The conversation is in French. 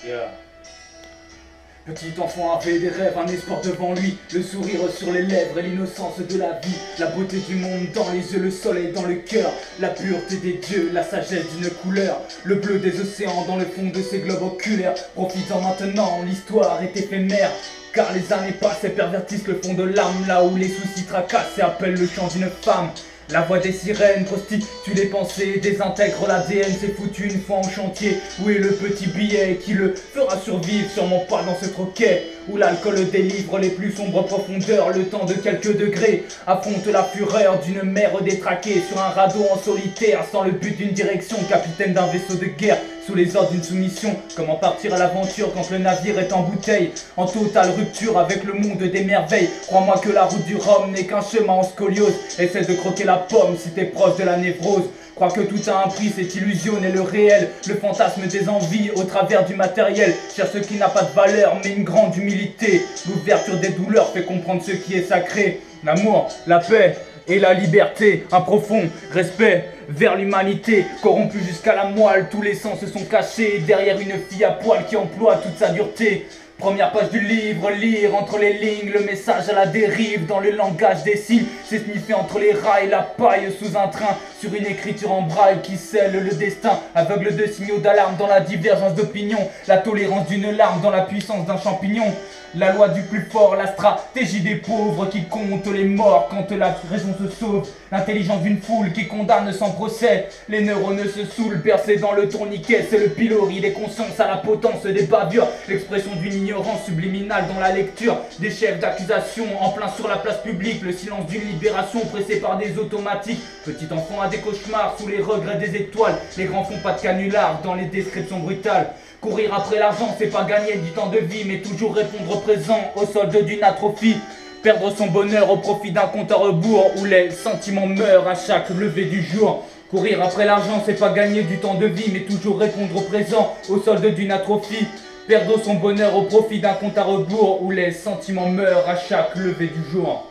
Yeah. Petit enfant avait des rêves, un espoir devant lui, le sourire sur les lèvres et l'innocence de la vie, la beauté du monde dans les yeux, le soleil dans le cœur, la pureté des dieux, la sagesse d'une couleur, le bleu des océans dans le fond de ses globes oculaires. Profitant maintenant, l'histoire est éphémère, car les années passent et pervertissent le fond de l'âme, là où les soucis tracassent et appellent le chant d'une femme. La voix des sirènes prostitue les pensées, désintègre l'ADN, c'est foutu une fois en chantier. Où est le petit billet qui le fera survivre? Sûrement pas dans ce troquet où l'alcool délivre les plus sombres profondeurs. Le temps de quelques degrés affronte la fureur d'une mer détraquée sur un radeau en solitaire, sans le but d'une direction, capitaine d'un vaisseau de guerre sous les ordres d'une soumission. Comment partir à l'aventure quand le navire est en bouteille, en totale rupture avec le monde des merveilles? Crois-moi que la route du Rhum n'est qu'un chemin en scoliose. Essaie de croquer la pomme si t'es proche de la névrose. Crois que tout a un prix, c'est illusionner le réel, le fantasme des envies au travers du matériel. Cherche ce qui n'a pas de valeur mais une grande humilité. L'ouverture des douleurs fait comprendre ce qui est sacré. L'amour, la paix et la liberté, un profond respect vers l'humanité. Corrompu jusqu'à la moelle, tous les sens se sont cachés derrière une fille à poil qui emploie toute sa dureté. Première page du livre, lire entre les lignes, le message à la dérive dans le langage des signes. C'est sniffer entre les rails, la paille sous un train, sur une écriture en braille qui scelle le destin. Aveugle de signaux d'alarme dans la divergence d'opinion, la tolérance d'une larme dans la puissance d'un champignon. La loi du plus fort, la stratégie des pauvres qui comptent les morts quand la raison se sauve. L'intelligence d'une foule qui condamne sans procès. Les neurones se saoulent, percés dans le tourniquet. C'est le pilori des consciences à la potence des bavures. L'expression d'une ignorance subliminale dans la lecture des chefs d'accusation en plein sur la place publique. Le silence d'une libération pressée par des automatiques. Petit enfant a des cauchemars sous les regrets des étoiles. Les grands font pas de canular dans les descriptions brutales. Courir après l'argent, c'est pas gagner du temps de vie, mais toujours répondre présent au solde d'une atrophie. Perdre son bonheur au profit d'un compte à rebours où les sentiments meurent à chaque lever du jour. Courir après l'argent, c'est pas gagner du temps de vie, mais toujours répondre présent au solde d'une atrophie. Perdre son bonheur au profit d'un compte à rebours où les sentiments meurent à chaque lever du jour.